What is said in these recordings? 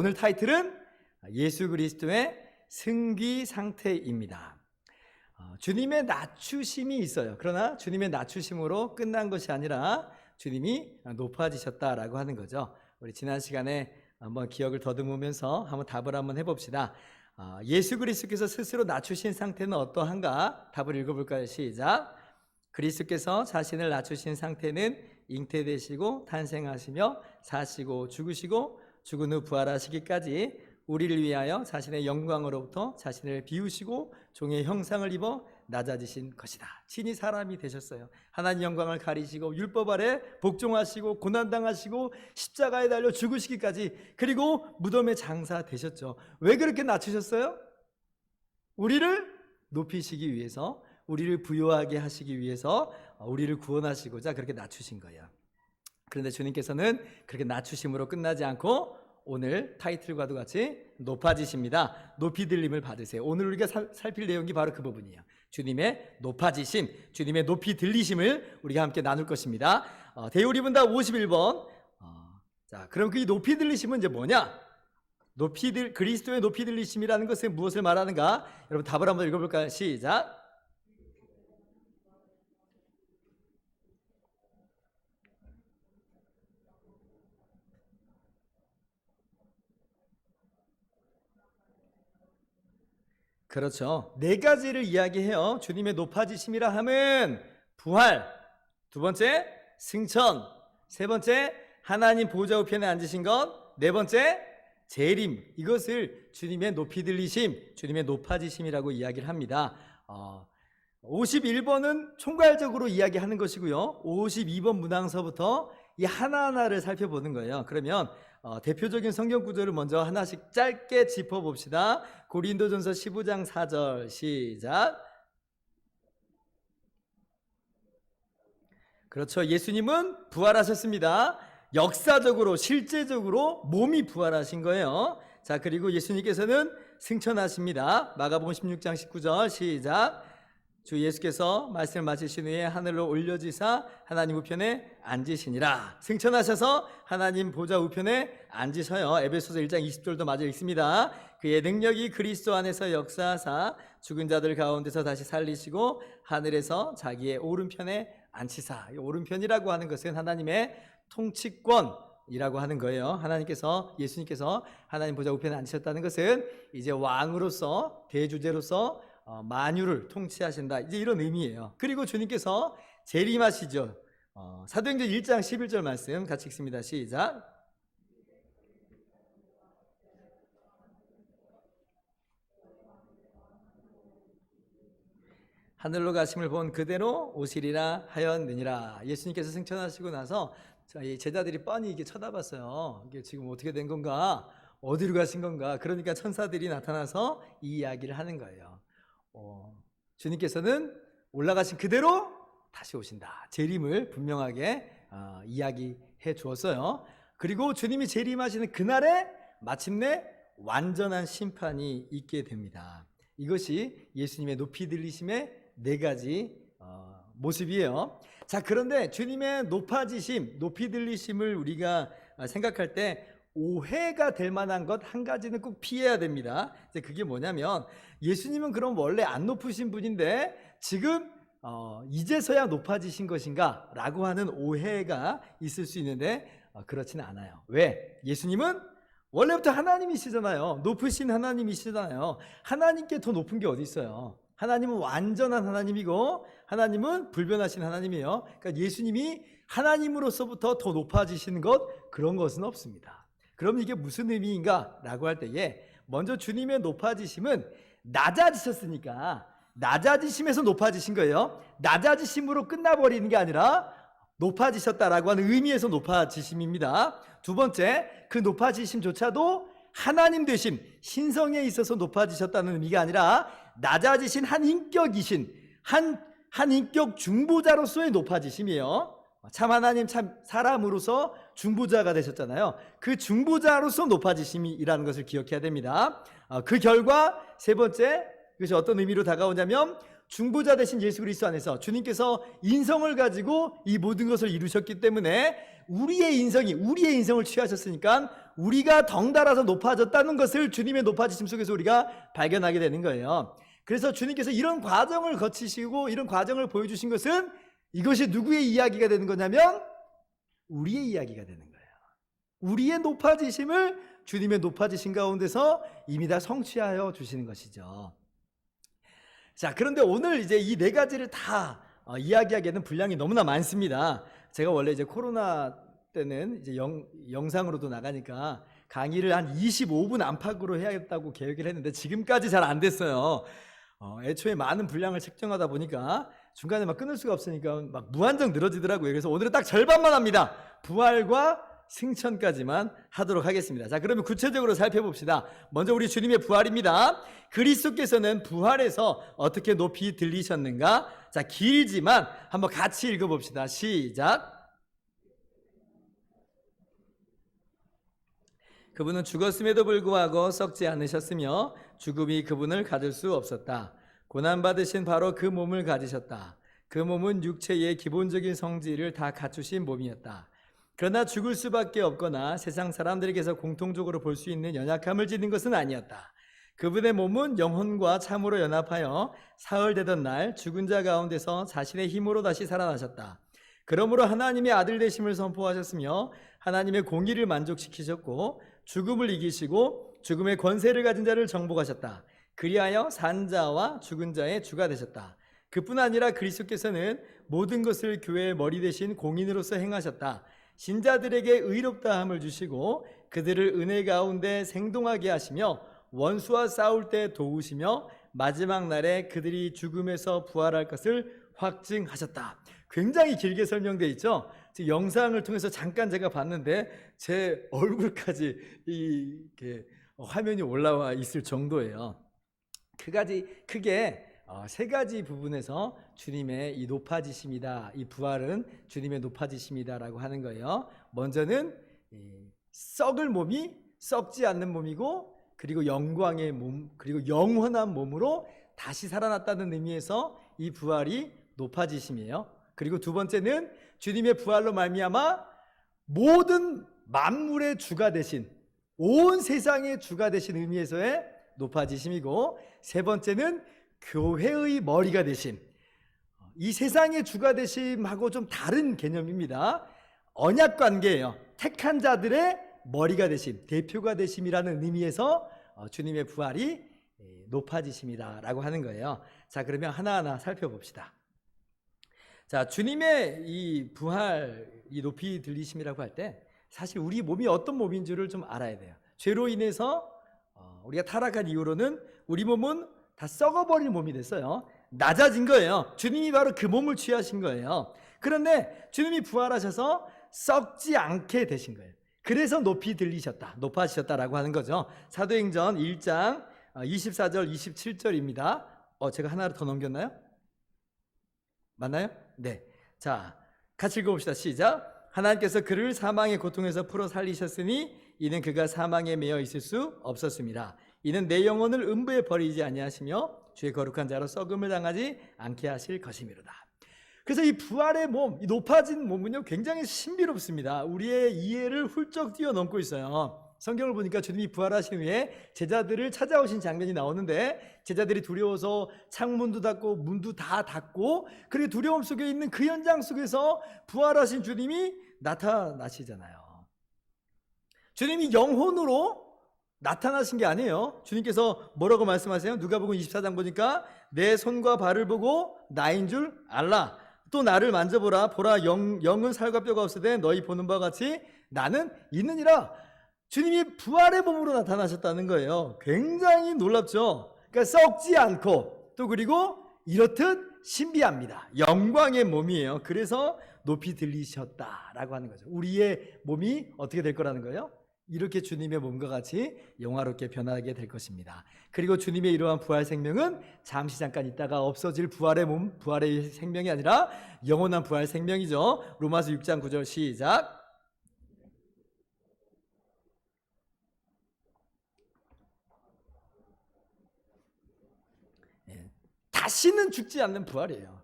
오늘 타이틀은 예수 그리스도의 승귀 상태입니다. 주님의 낮추심이 있어요. 그러나 주님의 낮추심으로 끝난 것이 아니라 주님이 높아지셨다라고 하는 거죠. 우리 지난 시간에 한번 기억을 더듬으면서 한번 답을 한번 해봅시다. 예수 그리스도께서 스스로 낮추신 상태는 어떠한가? 답을 읽어볼까요? 시작. 그리스도께서 자신을 낮추신 상태는 잉태되시고 탄생하시며 사시고 죽으시고 죽은 후 부활하시기까지 우리를 위하여 자신의 영광으로부터 자신을 비우시고 종의 형상을 입어 낮아지신 것이다. 친히 사람이 되셨어요. 하나님 영광을 가리시고 율법 아래 복종하시고 고난당하시고 십자가에 달려 죽으시기까지, 그리고 무덤에 장사되셨죠. 왜 그렇게 낮추셨어요? 우리를 높이시기 위해서, 우리를 부요하게 하시기 위해서, 우리를 구원하시고자 그렇게 낮추신 거예요. 그런데 주님께서는 그렇게 낮추심으로 끝나지 않고 오늘 타이틀과도 같이 높아지십니다. 높이 들림을 받으세요. 오늘 우리가 살필 내용이 바로 그 부분이에요. 주님의 높아지심, 주님의 높이 들리심을 우리가 함께 나눌 것입니다. 대우리분다 51번. 자, 그럼 그 높이 들리심은 이제 뭐냐? 그리스도의 높이 들리심이라는 것은 무엇을 말하는가? 여러분 답을 한번 읽어볼까요? 시작. 그렇죠. 네 가지를 이야기해요. 주님의 높아지심이라 함은 부활, 두 번째 승천, 세 번째 하나님 보좌 우편에 앉으신 것, 네 번째 재림. 이것을 주님의 높이 들리심, 주님의 높아지심이라고 이야기를 합니다. 51번은 총괄적으로 이야기하는 것이고요. 52번 문항서부터 이 하나하나를 살펴보는 거예요. 그러면 대표적인 성경 구절을 먼저 하나씩 짧게 짚어봅시다. 고린도전서 15장 4절 시작. 그렇죠. 예수님은 부활하셨습니다. 역사적으로 실제적으로 몸이 부활하신 거예요. 자, 그리고 예수님께서는 승천하십니다. 마가복음 16장 19절 시작. 주 예수께서 말씀을 마치신 후에 하늘로 올려지사 하나님 우편에 앉으시니라. 승천하셔서 하나님 보좌 우편에 앉으셔요. 에베소서 1장 20절도 마저 읽습니다. 그의 능력이 그리스도 안에서 역사하사 죽은 자들 가운데서 다시 살리시고 하늘에서 자기의 오른편에 앉히사. 오른편이라고 하는 것은 하나님의 통치권이라고 하는 거예요. 예수님께서 하나님 보좌 우편에 앉으셨다는 것은 이제 왕으로서, 대주제로서 만유를 통치하신다, 이제 이런 의미예요. 그리고 주님께서 재림하시죠. 사도행전 1장 11절 말씀 같이 읽습니다. 시작. 하늘로 가심을 본 그대로 오시리라 하였느니라. 예수님께서 승천하시고 나서 제자들이 뻔히 이게 쳐다봤어요. 이게 지금 어떻게 된 건가? 어디로 가신 건가? 그러니까 천사들이 나타나서 이 이야기를 하는 거예요. 주님께서는 올라가신 그대로 다시 오신다. 재림을 분명하게 이야기해 주었어요. 그리고 주님이 재림하시는 그날에 마침내 완전한 심판이 있게 됩니다. 이것이 예수님의 높이 들리심의 네 가지 모습이에요. 자, 그런데 주님의 높아지심, 높이 들리심을 우리가 생각할 때 오해가 될 만한 것 한 가지는 꼭 피해야 됩니다. 그게 뭐냐면, 예수님은 그럼 원래 안 높으신 분인데 지금 이제서야 높아지신 것인가? 라고 하는 오해가 있을 수 있는데 그렇지는 않아요. 왜? 예수님은 원래부터 하나님이시잖아요. 높으신 하나님이시잖아요. 하나님께 더 높은 게 어디 있어요? 하나님은 완전한 하나님이고 하나님은 불변하신 하나님이에요. 그러니까 예수님이 하나님으로서부터 더 높아지시는 것, 그런 것은 없습니다. 그럼 이게 무슨 의미인가? 라고 할 때에 먼저 주님의 높아지심은 낮아지셨으니까 낮아지심에서 높아지신 거예요. 낮아지심으로 끝나버리는 게 아니라 높아지셨다라고 하는 의미에서 높아지심입니다. 두 번째, 그 높아지심조차도 하나님 되심, 신성에 있어서 높아지셨다는 의미가 아니라 낮아지신 한 인격이신 한 인격 중보자로서의 높아지심이에요. 참 하나님, 참 사람으로서 중보자가 되셨잖아요. 그 중보자로서 높아지심이라는 것을 기억해야 됩니다. 그 결과 세 번째, 그것이 어떤 의미로 다가오냐면, 중보자 되신 예수 그리스도 안에서 주님께서 인성을 가지고 이 모든 것을 이루셨기 때문에 우리의 인성을 취하셨으니까 우리가 덩달아서 높아졌다는 것을 주님의 높아지심 속에서 우리가 발견하게 되는 거예요. 그래서 주님께서 이런 과정을 거치시고 이런 과정을 보여주신 것은 이것이 누구의 이야기가 되는 거냐면 우리의 이야기가 되는 거예요. 우리의 높아지심을 주님의 높아지심 가운데서 이미 다 성취하여 주시는 것이죠. 자, 그런데 오늘 이제 이 네 가지를 다 이야기하기에는 분량이 너무나 많습니다. 제가 원래 이제 코로나 때는 이제 영상으로도 나가니까 강의를 한 25분 안팎으로 해야겠다고 계획을 했는데 지금까지 잘 안 됐어요. 애초에 많은 분량을 책정하다 보니까 중간에 막 끊을 수가 없으니까 막 무한정 늘어지더라고요. 그래서 오늘은 딱 절반만 합니다. 부활과 승천까지만 하도록 하겠습니다. 자, 그러면 구체적으로 살펴봅시다. 먼저 우리 주님의 부활입니다. 그리스도께서는 부활해서 어떻게 높이 들리셨는가? 자, 길지만 한번 같이 읽어봅시다. 시작. 그분은 죽었음에도 불구하고 썩지 않으셨으며 죽음이 그분을 가둘 수 없었다. 고난받으신 바로 그 몸을 가지셨다. 그 몸은 육체의 기본적인 성질을 다 갖추신 몸이었다. 그러나 죽을 수밖에 없거나 세상 사람들에게서 공통적으로 볼 수 있는 연약함을 지닌 것은 아니었다. 그분의 몸은 영혼과 참으로 연합하여 사흘되던 날 죽은 자 가운데서 자신의 힘으로 다시 살아나셨다. 그러므로 하나님의 아들 되심을 선포하셨으며 하나님의 공의를 만족시키셨고 죽음을 이기시고 죽음의 권세를 가진 자를 정복하셨다. 그리하여 산 자와 죽은 자의 주가 되셨다. 그뿐 아니라 그리스도께서는 모든 것을 교회의 머리 되신 공인으로서 행하셨다. 신자들에게 의롭다함을 주시고 그들을 은혜 가운데 생동하게 하시며 원수와 싸울 때 도우시며 마지막 날에 그들이 죽음에서 부활할 것을 확증하셨다. 굉장히 길게 설명되어 있죠. 영상을 통해서 잠깐 제가 봤는데 제 얼굴까지 이렇게 화면이 올라와 있을 정도예요. 크게 세 가지 부분에서 주님의 이 높아지심이다, 이 부활은 주님의 높아지심이다라고 하는 거예요. 먼저는 썩을 몸이 썩지 않는 몸이고, 그리고 영광의 몸, 그리고 영원한 몸으로 다시 살아났다는 의미에서 이 부활이 높아지심이에요. 그리고 두 번째는 주님의 부활로 말미암아 모든 만물의 주가 되신, 온 세상의 주가 되신 의미에서의 높아지심이고, 세 번째는 교회의 머리가 되심, 이 세상의 주가 되심하고 좀 다른 개념입니다. 언약 관계예요. 택한 자들의 머리가 되심, 대표가 되심이라는 의미에서 주님의 부활이 높아지심이다라고 하는 거예요. 자, 그러면 하나하나 살펴봅시다. 자, 주님의 이 부활, 이 높이 들리심이라고 할 때 사실 우리 몸이 어떤 몸인 줄을 좀 알아야 돼요. 죄로 인해서 우리가 타락한 이후로는 우리 몸은 다 썩어버릴 몸이 됐어요. 낮아진 거예요. 주님이 바로 그 몸을 취하신 거예요. 그런데 주님이 부활하셔서 썩지 않게 되신 거예요. 그래서 높이 들리셨다, 높아지셨다라고 하는 거죠. 사도행전 1장 24절 27절입니다. 제가 하나를 더 넘겼나요? 맞나요? 네. 자, 같이 읽어봅시다. 시작. 하나님께서 그를 사망의 고통에서 풀어 살리셨으니 이는 그가 사망에 매여 있을 수 없었습니다. 이는 내 영혼을 음부에 버리지 아니하시며 주의 거룩한 자로 썩음을 당하지 않게 하실 것이미로다. 그래서 이 부활의 몸, 이 높아진 몸은요 굉장히 신비롭습니다. 우리의 이해를 훌쩍 뛰어넘고 있어요. 성경을 보니까 주님이 부활하신 후에 제자들을 찾아오신 장면이 나오는데, 제자들이 두려워서 창문도 닫고 문도 다 닫고, 그리고 두려움 속에 있는 그 현장 속에서 부활하신 주님이 나타나시잖아요. 주님이 영혼으로 나타나신 게 아니에요. 주님께서 뭐라고 말씀하세요? 누가복음 24장 보니까 내 손과 발을 보고 나인 줄 알라. 또 나를 만져보라. 보라, 영은 살과 뼈가 없으되 너희 보는 바와 같이 나는 있느니라. 주님이 부활의 몸으로 나타나셨다는 거예요. 굉장히 놀랍죠. 그러니까 썩지 않고, 또 그리고 이렇듯 신비합니다. 영광의 몸이에요. 그래서 높이 들리셨다라고 하는 거죠. 우리의 몸이 어떻게 될 거라는 거예요? 이렇게 주님의 몸과 같이 영화롭게 변하게 될 것입니다. 그리고 주님의 이러한 부활 생명은 잠시 잠깐 있다가 없어질 부활의 몸, 부활의 생명이 아니라 영원한 부활 생명이죠. 로마서 6장 9절 시작. 다시는 죽지 않는 부활이에요.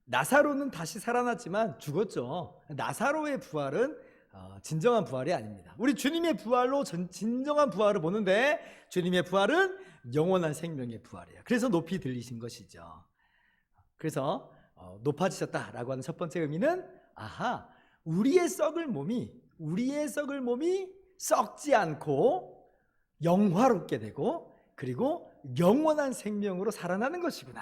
나사로는 다시 살아났지만 죽었죠. 나사로의 부활은 진정한 부활이 아닙니다. 우리 주님의 부활로 진정한 부활을 보는데 주님의 부활은 영원한 생명의 부활이에요. 그래서 높이 들리신 것이죠. 그래서 높아지셨다라고 하는 첫 번째 의미는 우리의 썩을 몸이 썩지 않고 영화롭게 되고 그리고 영원한 생명으로 살아나는 것이구나.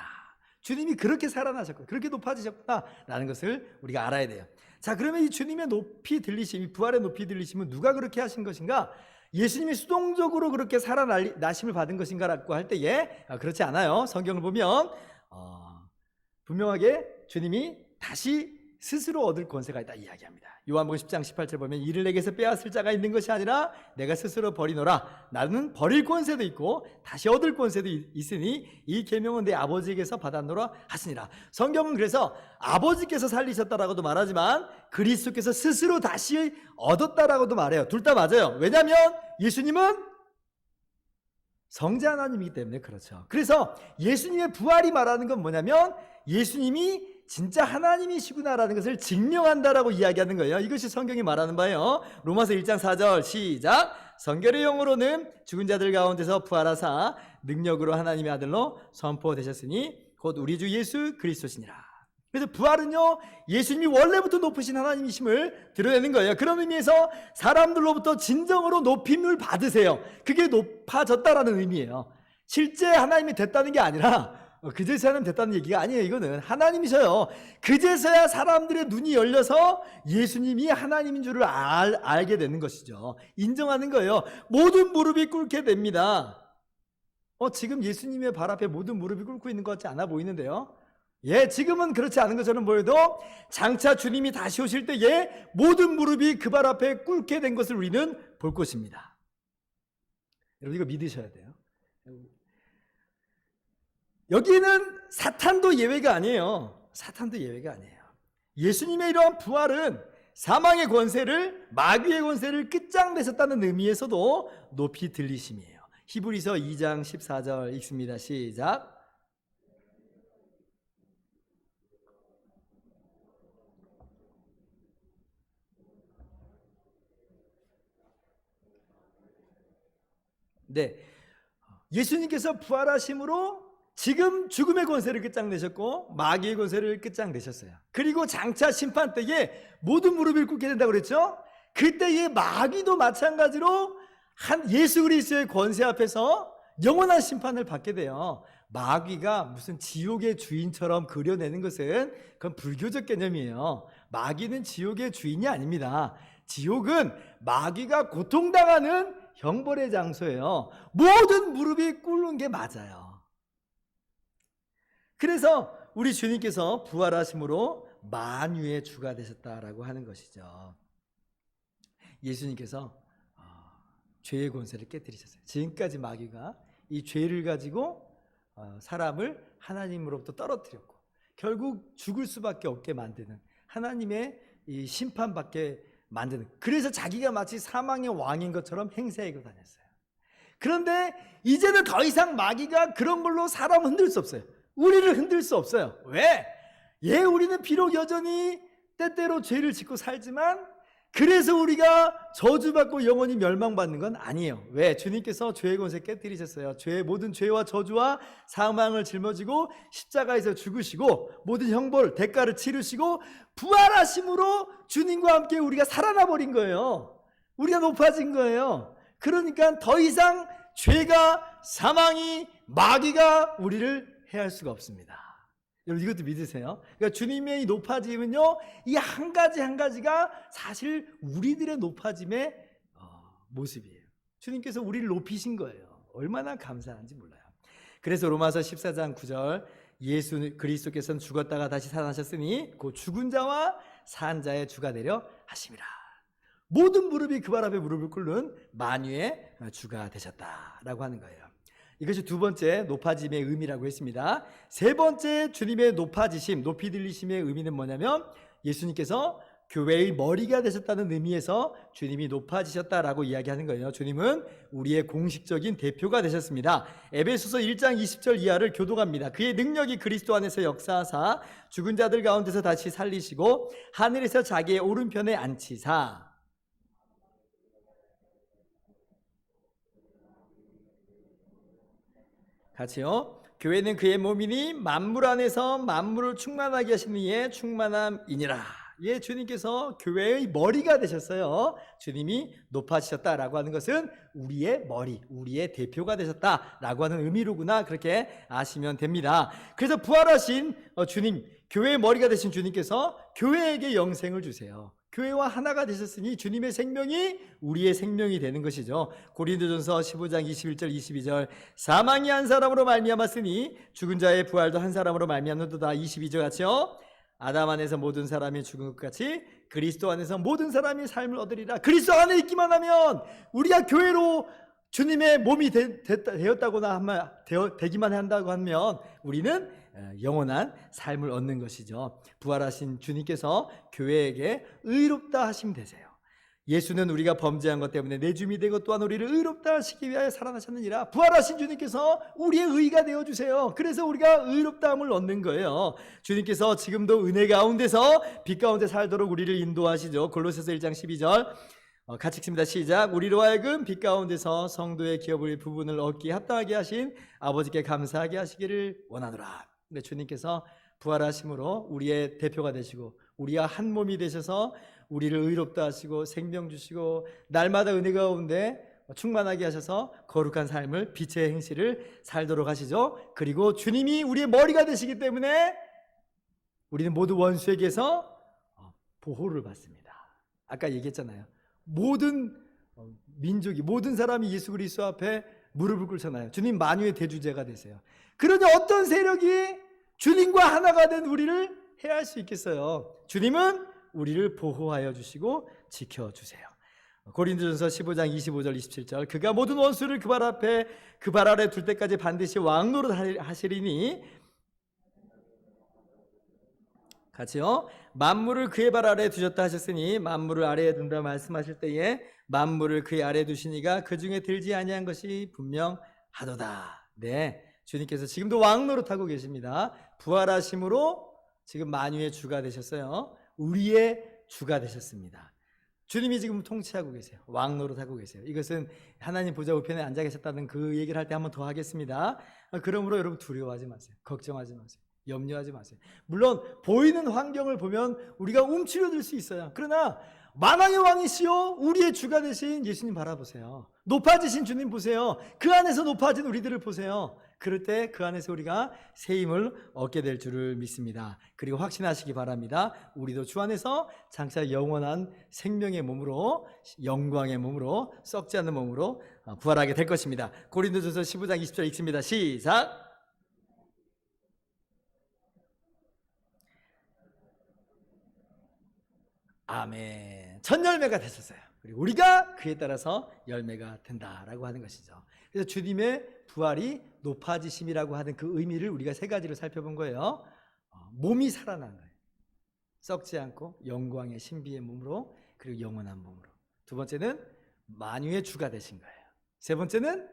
주님이 그렇게 살아나셨고 그렇게 높아지셨구나라는 것을 우리가 알아야 돼요. 자, 그러면 이 주님의 높이 들리심, 이 부활의 높이 들리심은 누가 그렇게 하신 것인가? 예수님이 수동적으로 그렇게 살아나심을 받은 것인가라고 할 때에 그렇지 않아요. 성경을 보면 분명하게 주님이 다시 스스로 얻을 권세가 있다 이야기합니다. 요한복음 10장 18절 보면 이를 내게서 빼앗을 자가 있는 것이 아니라 내가 스스로 버리노라. 나는 버릴 권세도 있고 다시 얻을 권세도 있으니 이 계명은 내 아버지에게서 받았노라 하시니라. 성경은 그래서 아버지께서 살리셨다라고도 말하지만 그리스도께서 스스로 다시 얻었다라고도 말해요. 둘 다 맞아요. 왜냐하면 예수님은 성자 하나님이기 때문에 그렇죠. 그래서 예수님의 부활이 말하는 건 뭐냐면 예수님이 진짜 하나님이시구나라는 것을 증명한다라고 이야기하는 거예요. 이것이 성경이 말하는 바예요. 로마서 1장 4절 시작. 성결의 영으로는 죽은 자들 가운데서 부활하사 능력으로 하나님의 아들로 선포되셨으니 곧 우리 주 예수 그리스도시니라. 그래서 부활은요, 예수님이 원래부터 높으신 하나님이심을 드러내는 거예요. 그런 의미에서 사람들로부터 진정으로 높임을 받으세요. 그게 높아졌다라는 의미예요. 실제 하나님이 됐다는 게 아니라 그제서야 하나님 됐다는 얘기가 아니에요. 이거는 하나님이셔요. 그제서야 사람들의 눈이 열려서 예수님이 하나님인 줄을 알게 되는 것이죠. 인정하는 거예요. 모든 무릎이 꿇게 됩니다. 지금 예수님의 발 앞에 모든 무릎이 꿇고 있는 것 같지 않아 보이는데요. 지금은 그렇지 않은 것처럼 보여도 장차 주님이 다시 오실 때에 모든 무릎이 그 발 앞에 꿇게 된 것을 우리는 볼 것입니다. 여러분 이거 믿으셔야 돼요. 여기는 사탄도 예외가 아니에요. 사탄도 예외가 아니에요. 예수님의 이러한 부활은 사망의 권세를, 마귀의 권세를 끝장내셨다는 의미에서도 높이 들리심이에요. 히브리서 2장 14절 읽습니다. 시작. 네, 예수님께서 부활하심으로 지금 죽음의 권세를 끝장내셨고 마귀의 권세를 끝장내셨어요. 그리고 장차 심판 때에 모든 무릎을 꿇게 된다고 그랬죠. 그때의 마귀도 마찬가지로 예수 그리스도의 권세 앞에서 영원한 심판을 받게 돼요. 마귀가 무슨 지옥의 주인처럼 그려내는 것은 그건 불교적 개념이에요. 마귀는 지옥의 주인이 아닙니다. 지옥은 마귀가 고통당하는 형벌의 장소예요. 모든 무릎이 꿇는 게 맞아요. 그래서 우리 주님께서 부활하심으로 만유의 주가 되셨다라고 하는 것이죠. 예수님께서 죄의 권세를 깨뜨리셨어요. 지금까지 마귀가 이 죄를 가지고 사람을 하나님으로부터 떨어뜨렸고 결국 죽을 수밖에 없게 만드는 하나님의 이 심판받게 만드는, 그래서 자기가 마치 사망의 왕인 것처럼 행세하고 다녔어요. 그런데 이제는 더 이상 마귀가 그런 걸로 사람을 흔들 수 없어요. 우리를 흔들 수 없어요. 왜? 우리는 비록 여전히 때때로 죄를 짓고 살지만 그래서 우리가 저주받고 영원히 멸망받는 건 아니에요. 왜? 주님께서 죄의 권세 깨뜨리셨어요. 모든 죄와 저주와 사망을 짊어지고 십자가에서 죽으시고 모든 형벌, 대가를 치르시고 부활하심으로 주님과 함께 우리가 살아나 버린 거예요. 우리가 높아진 거예요. 그러니까 더 이상 죄가, 사망이, 마귀가 우리를 해할 수가 없습니다. 여러분 이것도 믿으세요? 그러니까 주님의 이 높아짐은요, 이 한 가지 한 가지가 사실 우리들의 높아짐의 모습이에요. 주님께서 우리를 높이신 거예요. 얼마나 감사한지 몰라요. 그래서 로마서 14장 9절 예수 그리스도께서는 죽었다가 다시 살아나셨으니 그 죽은 자와 산 자의 주가 되려 하심이라. 모든 무릎이 그 발 앞에 무릎을 꿇는 만유의 주가 되셨다라고 하는 거예요. 이것이 두 번째 높아짐의 의미라고 했습니다. 세 번째 주님의 높아지심, 높이 들리심의 의미는 뭐냐면 예수님께서 교회의 머리가 되셨다는 의미에서 주님이 높아지셨다라고 이야기하는 거예요. 주님은 우리의 공식적인 대표가 되셨습니다. 에베소서 1장 20절 이하를 교독합니다. 그의 능력이 그리스도 안에서 역사하사 죽은 자들 가운데서 다시 살리시고 하늘에서 자기의 오른편에 앉히사. 같이요. 교회는 그의 몸이니 만물 안에서 만물을 충만하게 하시는 이의 충만함이니라. 예, 주님께서 교회의 머리가 되셨어요. 주님이 높아지셨다라고 하는 것은 우리의 머리, 우리의 대표가 되셨다라고 하는 의미로구나, 그렇게 아시면 됩니다. 그래서 부활하신 주님, 교회의 머리가 되신 주님께서 교회에게 영생을 주세요. 교회와 하나가 되셨으니 주님의 생명이 우리의 생명이 되는 것이죠. 고린도전서 15장 21절 22절 사망이 한 사람으로 말미암았으니 죽은 자의 부활도 한 사람으로 말미암는도다. 22절 같이요. 아담 안에서 모든 사람이 죽은 것 같이 그리스도 안에서 모든 사람이 삶을 얻으리라. 그리스도 안에 있기만 하면, 우리가 교회로 주님의 몸이 되었다거나 되기만 한다고 하면 우리는 영원한 삶을 얻는 것이죠. 부활하신 주님께서 교회에게 의롭다 하시면 되세요. 예수는 우리가 범죄한 것 때문에 내줌이 되고 또한 우리를 의롭다 하시기 위하여 살아나셨느니라. 부활하신 주님께서 우리의 의가 되어주세요. 그래서 우리가 의롭다함을 얻는 거예요. 주님께서 지금도 은혜 가운데서 빛 가운데 살도록 우리를 인도하시죠. 골로새서 1장 12절 같이 읽습니다. 시작. 우리로 하여금 빛 가운데서 성도의 기업의 부분을 얻기에 합당하게 하신 아버지께 감사하게 하시기를 원하노라. 근데 주님께서 부활하심으로 우리의 대표가 되시고 우리와 한 몸이 되셔서 우리를 의롭다 하시고 생명 주시고 날마다 은혜 가운데 충만하게 하셔서 거룩한 삶을, 빛의 행실을 살도록 하시죠. 그리고 주님이 우리의 머리가 되시기 때문에 우리는 모두 원수에게서 보호를 받습니다. 아까 얘기했잖아요. 모든 민족이, 모든 사람이 예수 그리스도 앞에 무릎을 꿇잖아요. 주님 만유의 대주제가 되세요. 그러니 어떤 세력이 주님과 하나가 된 우리를 해할 수 있겠어요? 주님은 우리를 보호하여 주시고 지켜주세요. 고린도전서 15장 25절 27절 그가 모든 원수를 그 발 앞에 그 발 아래 둘 때까지 반드시 왕노릇 하시리니, 같이요. 만물을 그의 발 아래에 두셨다 하셨으니 만물을 아래에 둔다 말씀하실 때에 만물을 그의 아래에 두시니가 그 중에 들지 아니한 것이 분명하도다. 네, 주님께서 지금도 왕노릇하고 계십니다. 부활하심으로 지금 만유의 주가 되셨어요. 우리의 주가 되셨습니다. 주님이 지금 통치하고 계세요. 왕노릇하고 계세요. 이것은 하나님 보좌 우편에 앉아 계셨다는 그 얘기를 할 때 한 번 더 하겠습니다. 그러므로 여러분 두려워하지 마세요. 걱정하지 마세요. 염려하지 마세요. 물론 보이는 환경을 보면 우리가 움츠려들 수 있어요. 그러나 만왕의 왕이시요 우리의 주가 되신 예수님 바라보세요. 높아지신 주님 보세요. 그 안에서 높아진 우리들을 보세요. 그럴 때 그 안에서 우리가 새 힘을 얻게 될 줄을 믿습니다. 그리고 확신하시기 바랍니다. 우리도 주 안에서 장차 영원한 생명의 몸으로, 영광의 몸으로, 썩지 않는 몸으로 부활하게 될 것입니다. 고린도전서 15장 20절 읽습니다. 시작. 아멘. 첫 열매가 되셨어요. 그리고 우리가 그에 따라서 열매가 된다라고 하는 것이죠. 그래서 주님의 부활이 높아지심이라고 하는 그 의미를 우리가 세 가지로 살펴본 거예요. 몸이 살아난 거예요. 썩지 않고 영광의 신비의 몸으로, 그리고 영원한 몸으로. 두 번째는 만유의 주가 되신 거예요. 세 번째는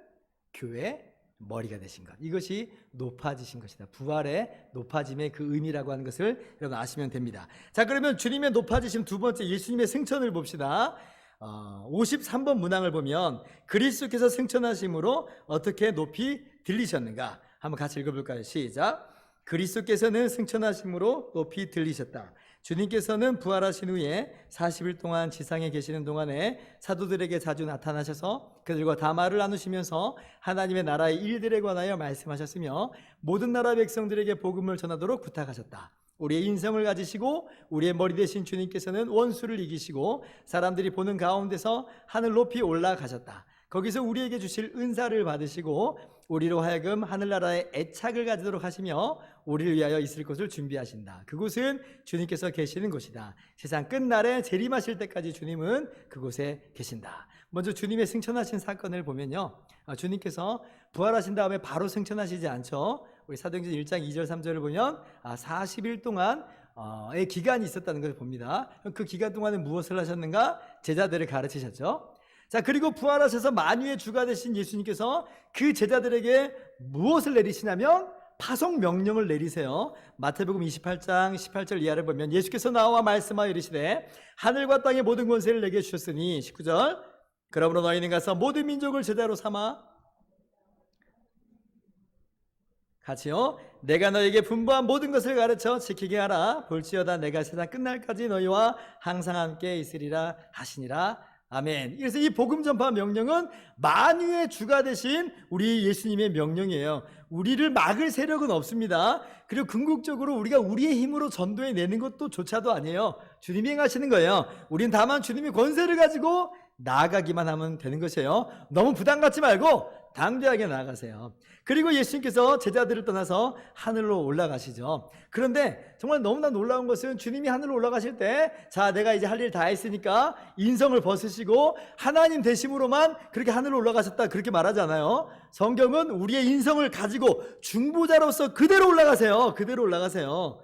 교회 머리가 되신 것. 이것이 높아지신 것이다. 부활의 높아짐의 그 의미라고 하는 것을 여러분 아시면 됩니다. 자, 그러면 주님의 높아지심 두 번째, 예수님의 승천을 봅시다. 53번 문항을 보면 그리스도께서 승천하심으로 어떻게 높이 들리셨는가? 한번 같이 읽어볼까요? 시작. 그리스도께서는 승천하심으로 높이 들리셨다. 주님께서는 부활하신 후에 40일 동안 지상에 계시는 동안에 사도들에게 자주 나타나셔서 그들과 담화를 나누시면서 하나님의 나라의 일들에 관하여 말씀하셨으며 모든 나라 백성들에게 복음을 전하도록 부탁하셨다. 우리의 인성을 가지시고 우리의 머리 되신 주님께서는 원수를 이기시고 사람들이 보는 가운데서 하늘 높이 올라가셨다. 거기서 우리에게 주실 은사를 받으시고 우리로 하여금 하늘나라의 애착을 가지도록 하시며 우리를 위하여 있을 곳을 준비하신다. 그곳은 주님께서 계시는 곳이다. 세상 끝날에 재림하실 때까지 주님은 그곳에 계신다. 먼저 주님의 승천하신 사건을 보면요, 주님께서 부활하신 다음에 바로 승천하시지 않죠. 우리 사도행전 1장 2절 3절을 보면 40일 동안의 기간이 있었다는 것을 봅니다. 그 기간 동안에 무엇을 하셨는가? 제자들을 가르치셨죠. 자, 그리고 부활하셔서 만유의 주가 되신 예수님께서 그 제자들에게 무엇을 내리시냐면 파송 명령을 내리세요. 마태복음 28장 18절 이하를 보면 예수께서 나와 말씀하여 이르시되 하늘과 땅의 모든 권세를 내게 주셨으니 19절 그러므로 너희는 가서 모든 민족을 제자로 삼아 같이요. 내가 너에게 분부한 모든 것을 가르쳐 지키게 하라. 볼지어다 내가 세상 끝날까지 너희와 항상 함께 있으리라 하시니라. 아멘. 그래서 이 복음 전파 명령은 만유의 주가 되신 우리 예수님의 명령이에요. 우리를 막을 세력은 없습니다. 그리고 궁극적으로 우리가 우리의 힘으로 전도해 내는 것도 조차도 아니에요. 주님이 행하시는 거예요. 우린 다만 주님의 권세를 가지고 나아가기만 하면 되는 것이에요. 너무 부담 갖지 말고 담대하게 나아가세요. 그리고 예수님께서 제자들을 떠나서 하늘로 올라가시죠. 그런데 정말 너무나 놀라운 것은 주님이 하늘로 올라가실 때, 자, 내가 이제 할 일 다 했으니까 인성을 벗으시고 하나님 되심으로만 그렇게 하늘로 올라가셨다, 그렇게 말하지 않아요. 성경은 우리의 인성을 가지고 중보자로서 그대로 올라가세요. 그대로 올라가세요.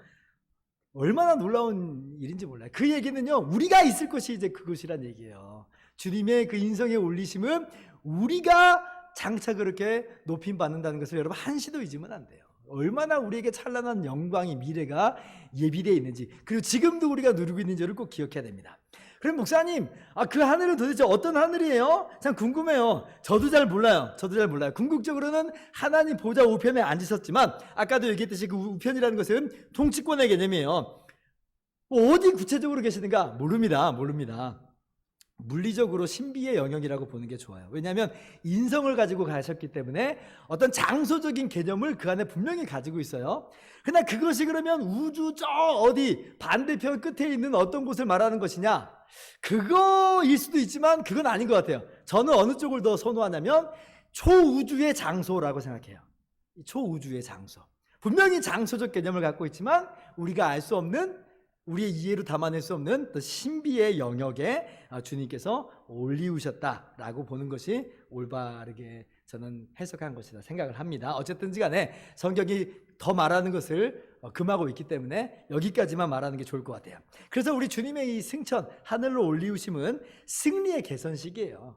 얼마나 놀라운 일인지 몰라요. 그 얘기는요, 우리가 있을 것이 이제 그것이란 얘기예요. 주님의 그 인성의 올리심은 우리가 장차 그렇게 높임 받는다는 것을 여러분 한시도 잊으면 안 돼요. 얼마나 우리에게 찬란한 영광의 미래가 예비되어 있는지, 그리고 지금도 우리가 누리고 있는지를 꼭 기억해야 됩니다. 그럼 목사님, 그 하늘은 도대체 어떤 하늘이에요? 참 궁금해요. 저도 잘 몰라요. 궁극적으로는 하나님 보좌 우편에 앉으셨지만, 아까도 얘기했듯이 그 우편이라는 것은 통치권의 개념이에요. 어디 구체적으로 계시는가? 모릅니다. 물리적으로 신비의 영역이라고 보는 게 좋아요. 왜냐하면 인성을 가지고 가셨기 때문에 어떤 장소적인 개념을 그 안에 분명히 가지고 있어요. 그러나 그것이 그러면 우주 저 어디 반대편 끝에 있는 어떤 곳을 말하는 것이냐? 그거일 수도 있지만 그건 아닌 것 같아요. 저는 어느 쪽을 더 선호하냐면 초우주의 장소라고 생각해요. 초우주의 장소. 분명히 장소적 개념을 갖고 있지만 우리가 알 수 없는, 우리의 이해로 담아낼 수 없는 또 신비의 영역에 주님께서 올리우셨다라고 보는 것이 올바르게 저는 해석한 것이다 생각을 합니다. 어쨌든지 간에 성경이 더 말하는 것을 금하고 있기 때문에 여기까지만 말하는 게 좋을 것 같아요. 그래서 우리 주님의 이 승천, 하늘로 올리우심은 승리의 개선식이에요.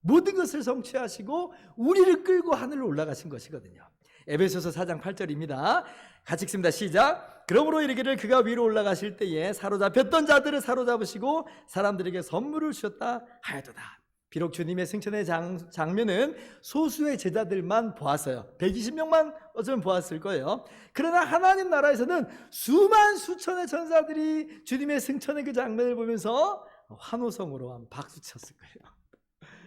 모든 것을 성취하시고 우리를 끌고 하늘로 올라가신 것이거든요. 에베소서 4장 8절입니다. 같이 읽습니다. 시작. 그러므로 이르기를 그가 위로 올라가실 때에 사로잡혔던 자들을 사로잡으시고 사람들에게 선물을 주셨다 하였도다. 비록 주님의 승천의 장면은 소수의 제자들만 보았어요. 120명만 어쩌면 보았을 거예요. 그러나 하나님 나라에서는 수만 수천의 천사들이 주님의 승천의 그 장면을 보면서 환호성으로 박수 쳤을 거예요.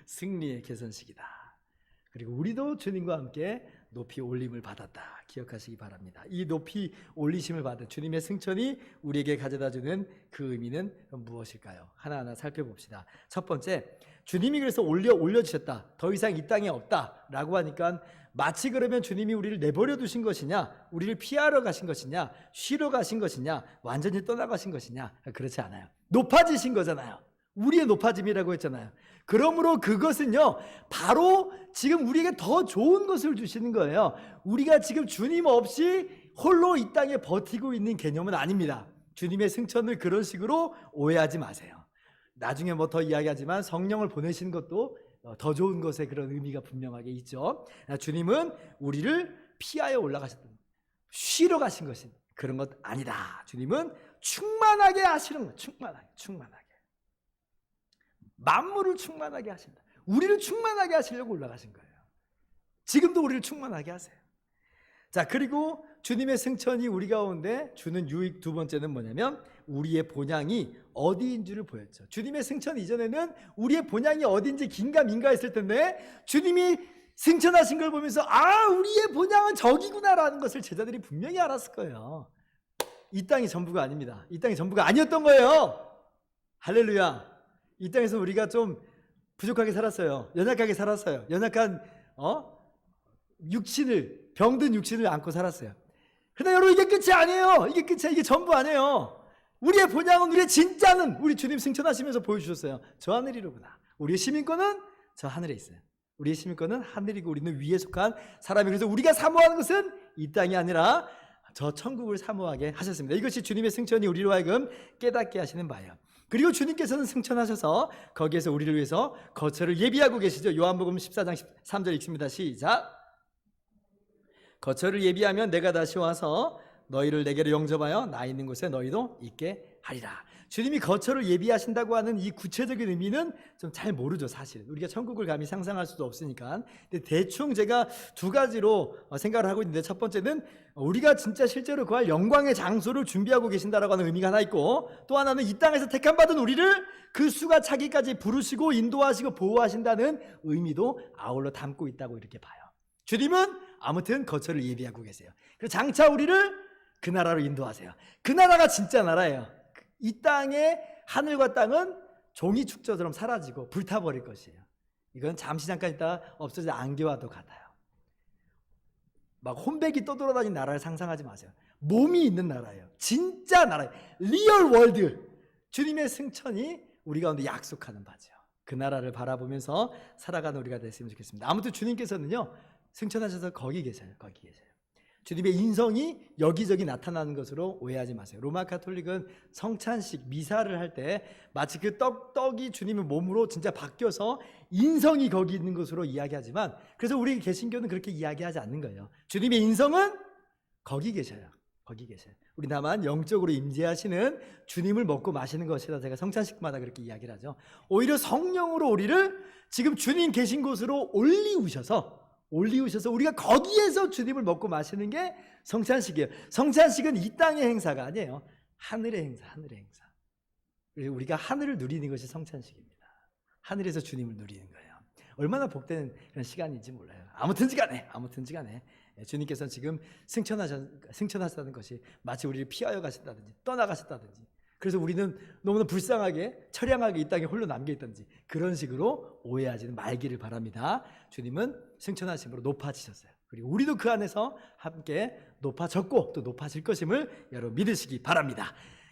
승리의 개선식이다. 그리고 우리도 주님과 함께 높이 올림을 받았다 기억하시기 바랍니다. 이 높이 올리심을 받은 주님의 승천이 우리에게 가져다주는 그 의미는 무엇일까요? 하나하나 살펴봅시다. 첫 번째, 주님이 그래서 올려주셨다, 더 이상 이 땅에 없다 라고 하니까 마치 그러면 주님이 우리를 내버려 두신 것이냐, 우리를 피하러 가신 것이냐, 쉬러 가신 것이냐, 완전히 떠나가신 것이냐, 그렇지 않아요. 높아지신 거잖아요. 우리의 높아짐이라고 했잖아요. 그러므로 그것은요, 바로 지금 우리에게 더 좋은 것을 주시는 거예요. 우리가 지금 주님 없이 홀로 이 땅에 버티고 있는 개념은 아닙니다. 주님의 승천을 그런 식으로 오해하지 마세요. 나중에 뭐 더 이야기하지만 성령을 보내신 것도 더 좋은 것에 그런 의미가 분명하게 있죠. 주님은 우리를 피하여 올라가셨던, 쉬러 가신 것은 그런 것 아니다. 주님은 충만하게 하시는 거예요. 충만하게. 만물을 충만하게 하신다. 우리를 충만하게 하시려고 올라가신 거예요. 지금도 우리를 충만하게 하세요. 자, 그리고 주님의 승천이 우리 가운데 주는 유익 두 번째는 뭐냐면 우리의 본향이 어디인 줄을 보였죠. 주님의 승천 이전에는 우리의 본향이 어디인지 긴가민가 했을 텐데 주님이 승천하신 걸 보면서 우리의 본향은 저기구나라는 것을 제자들이 분명히 알았을 거예요. 이 땅이 전부가 아닙니다. 이 땅이 전부가 아니었던 거예요. 할렐루야. 이 땅에서 우리가 좀 부족하게 살았어요. 연약하게 살았어요. 연약한 육신을, 병든 육신을 안고 살았어요. 그러나 여러분, 이게 끝이 아니에요. 이게 전부 아니에요. 우리의 본향은, 우리의 진짜는 우리 주님 승천하시면서 보여주셨어요. 저 하늘이로구나. 우리의 시민권은 저 하늘에 있어요. 우리의 시민권은 하늘이고 우리는 위에 속한 사람이, 그래서 우리가 사모하는 것은 이 땅이 아니라 저 천국을 사모하게 하셨습니다. 이것이 주님의 승천이 우리로 하여금 깨닫게 하시는 바예요. 그리고 주님께서는 승천하셔서 거기에서 우리를 위해서 거처를 예비하고 계시죠. 요한복음 14장 13절 읽습니다. 시작. 거처를 예비하면 내가 다시 와서 너희를 내게로 영접하여 나 있는 곳에 너희도 있게 하리라. 주님이 거처를 예비하신다고 하는 이 구체적인 의미는 좀 잘 모르죠, 사실. 우리가 천국을 감히 상상할 수도 없으니까. 근데 대충 제가 두 가지로 생각을 하고 있는데, 첫 번째는 우리가 진짜 실제로 구할 영광의 장소를 준비하고 계신다라고 하는 의미가 하나 있고, 또 하나는 이 땅에서 택함받은 우리를 그 수가 차기까지 부르시고 인도하시고 보호하신다는 의미도 아울러 담고 있다고 이렇게 봐요. 주님은 아무튼 거처를 예비하고 계세요. 그래서 장차 우리를 그 나라로 인도하세요. 그 나라가 진짜 나라예요. 이 땅의 하늘과 땅은 종이 축저처럼 사라지고 불타버릴 것이에요. 이건 잠시 잠깐 있다가 없어진 안개와도 같아요. 막 혼백이 떠돌아다니는 나라를 상상하지 마세요. 몸이 있는 나라예요. 진짜 나라예요. 리얼 월드. 주님의 승천이 우리 가운데 약속하는 바죠. 그 나라를 바라보면서 살아가는 우리가 됐으면 좋겠습니다. 아무튼 주님께서는요, 승천하셔서 거기 계셔요. 거기 계셔요. 주님의 인성이 여기저기 나타나는 것으로 오해하지 마세요. 로마 가톨릭은 성찬식 미사를 할 때 마치 그 떡이 주님의 몸으로 진짜 바뀌어서 인성이 거기 있는 것으로 이야기하지만, 그래서 우리 개신교는 그렇게 이야기하지 않는 거예요. 주님의 인성은 거기 계셔요. 거기 계셔요. 우리 다만 영적으로 임재하시는 주님을 먹고 마시는 것이라 제가 성찬식마다 그렇게 이야기를 하죠. 오히려 성령으로 우리를 지금 주님 계신 곳으로 올리우셔서 우리가 거기에서 주님을 먹고 마시는 게 성찬식이에요. 성찬식은 이 땅의 행사가 아니에요. 하늘의 행사, 하늘의 행사. 우리가 하늘을 누리는 것이 성찬식입니다. 하늘에서 주님을 누리는 거예요. 얼마나 복된 그런 시간인지 몰라요. 아무튼지 간에 주님께서는 지금 승천하셨다는 것이 마치 우리를 피하여 가신다든지 떠나가셨다든지, 그래서 우리는 너무나 불쌍하게 처량하게 이 땅에 홀로 남겨있다든지 그런 식으로 오해하지는 말기를 바랍니다. 주님은 승천하심으로 높아지셨어요. 그리고 우리도 그 안에서 함께 높아졌고 또 높아질 것임을 여러분 믿으시기 바랍니다.